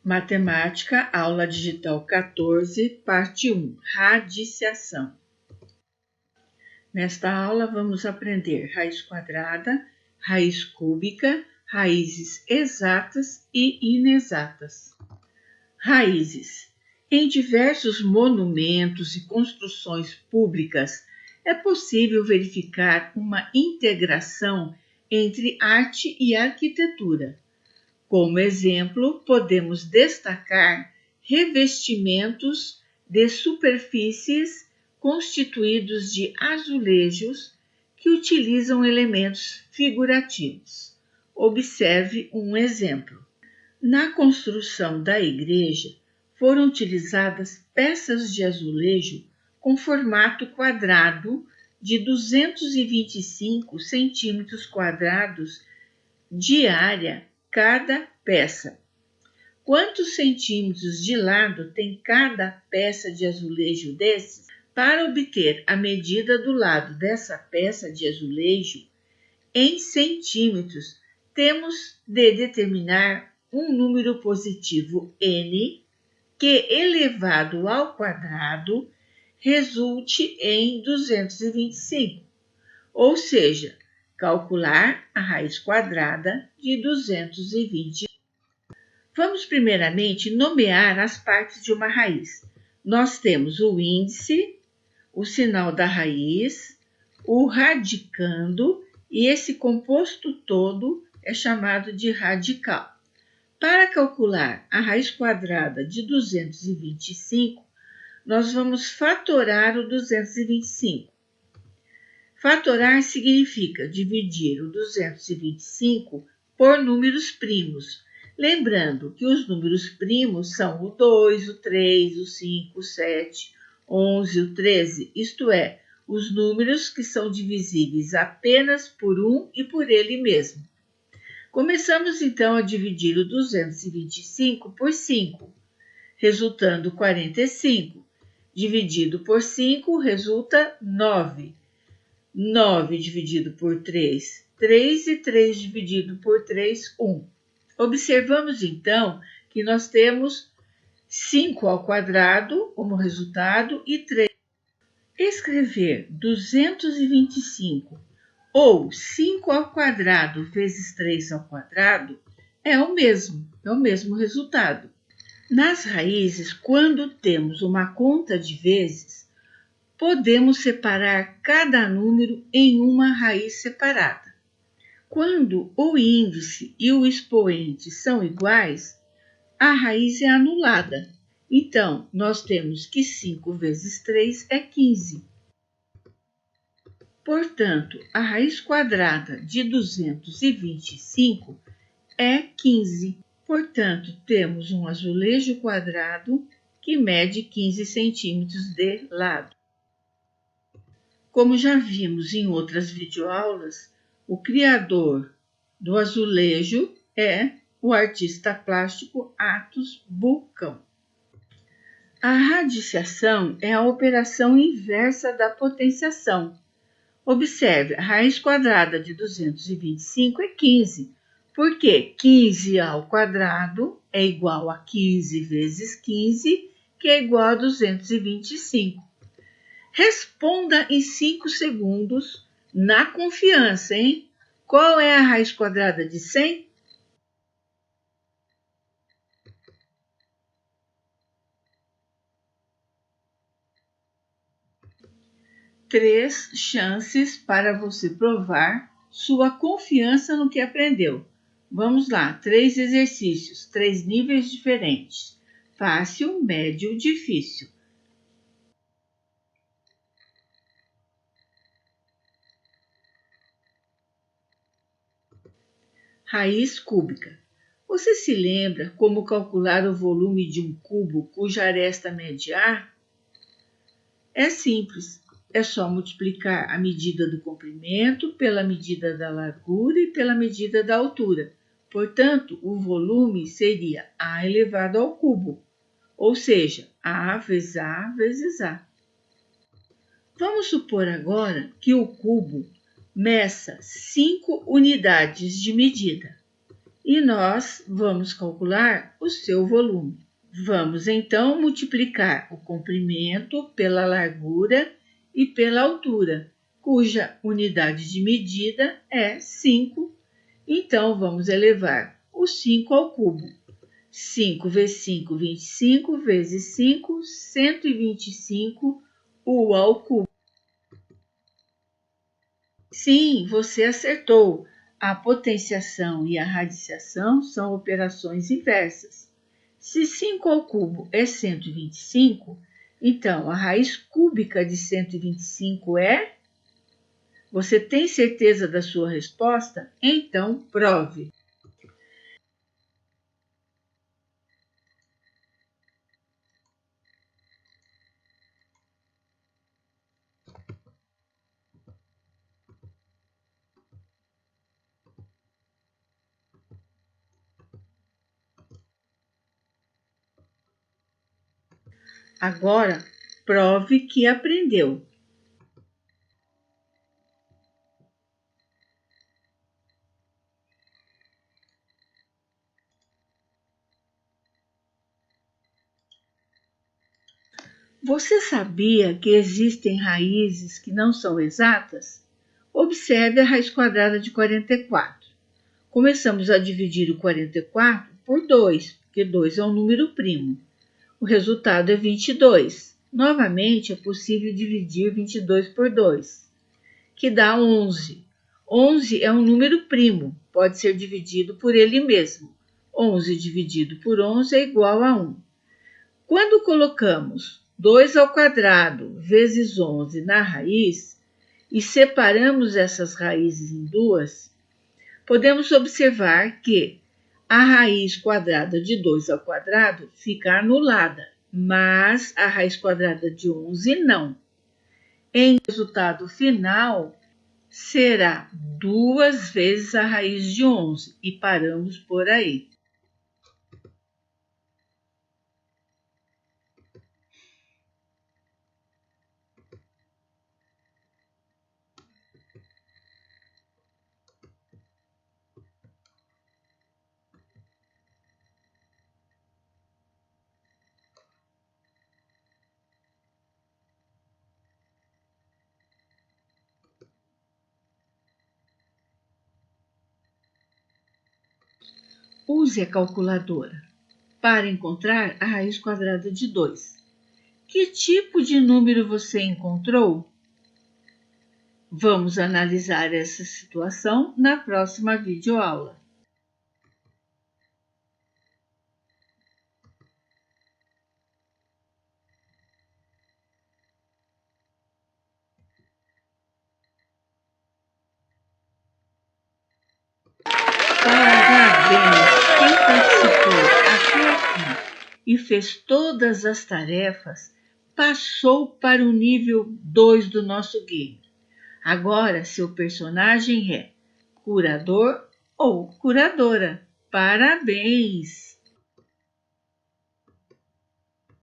Matemática, aula digital 14, parte 1, radiciação. Nesta aula vamos aprender raiz quadrada, raiz cúbica, raízes exatas e inexatas. Raízes. Em diversos monumentos e construções públicas, é possível verificar uma integração entre arte e arquitetura. Como exemplo, podemos destacar revestimentos de superfícies constituídos de azulejos que utilizam elementos figurativos. Observe um exemplo. Na construção da igreja, foram utilizadas peças de azulejo com formato quadrado de 225 centímetros quadrados de área cada peça. Quantos centímetros de lado tem cada peça de azulejo desses? Para obter a medida do lado dessa peça de azulejo em centímetros, temos de determinar um número positivo n que, elevado ao quadrado, resulte em 225, ou seja, calcular a raiz quadrada de 220. Vamos primeiramente nomear as partes de uma raiz. Nós temos o índice, o sinal da raiz, o radicando, e esse composto todo é chamado de radical. Para calcular a raiz quadrada de 225, nós vamos fatorar o 225. Fatorar significa dividir o 225 por números primos. Lembrando que os números primos são o 2, o 3, o 5, o 7, 11, o 13, isto é, os números que são divisíveis apenas por um e por ele mesmo. Começamos então a dividir o 225 por 5, resultando 45. Dividido por 5 resulta 9. 9 dividido por 3, 3 e 3 dividido por 3, 1. Observamos então que nós temos 5 ao quadrado como resultado e 3. Escrever 225 ou 5 ao quadrado vezes 3 ao quadrado é o mesmo resultado. Nas raízes, quando temos uma conta de vezes, podemos separar cada número em uma raiz separada. Quando o índice e o expoente são iguais, a raiz é anulada. Então, nós temos que 5 vezes 3 é 15. Portanto, a raiz quadrada de 225 é 15. Portanto, temos um azulejo quadrado que mede 15 centímetros de lado. Como já vimos em outras videoaulas, o criador do azulejo é o artista plástico Atos Bulcão. A radiciação é a operação inversa da potenciação. Observe, a raiz quadrada de 225 é 15, porque 15 ao quadrado é igual a 15 vezes 15, que é igual a 225. Responda em 5 segundos, na confiança, hein? Qual é a raiz quadrada de 100? Três chances para você provar sua confiança no que aprendeu. Vamos lá, 3 exercícios, 3 níveis diferentes. Fácil, médio, difícil. Raiz cúbica. Você se lembra como calcular o volume de um cubo cuja aresta mede A? É simples, é só multiplicar a medida do comprimento pela medida da largura e pela medida da altura. Portanto, o volume seria A elevado ao cubo, ou seja, A vezes A vezes A. Vamos supor agora que o cubo meça 5 unidades de medida. e nós vamos calcular o seu volume. Vamos então multiplicar o comprimento pela largura e pela altura, cuja unidade de medida é 5. Então, vamos elevar o 5 ao cubo. 5 vezes 5, 25, vezes 5, 125, u ao cubo. Sim, você acertou. A potenciação e a radiciação são operações inversas. Se 5 ao cubo é 125, então a raiz cúbica de 125 é? Você tem certeza da sua resposta? Então, prove. Agora, prove que aprendeu. Você sabia que existem raízes que não são exatas? Observe a raiz quadrada de 44. Começamos a dividir o 44 por 2, porque 2 é um número primo. O resultado é 22. Novamente, é possível dividir 22 por 2, que dá 11. 11 é um número primo, pode ser dividido por ele mesmo. 11 dividido por 11 é igual a 1. Quando colocamos 2 ao quadrado vezes 11 na raiz e separamos essas raízes em duas, podemos observar que a raiz quadrada de 2 ao quadrado fica anulada, mas a raiz quadrada de 11 não. Em resultado final, será 2 vezes a raiz de 11 e paramos por aí. Use a calculadora para encontrar a raiz quadrada de 2. Que tipo de número você encontrou? Vamos analisar essa situação na próxima videoaula. Parabéns! Quem participou até aqui e fez todas as tarefas passou para o nível 2 do nosso game. Agora, seu personagem é curador ou curadora. Parabéns!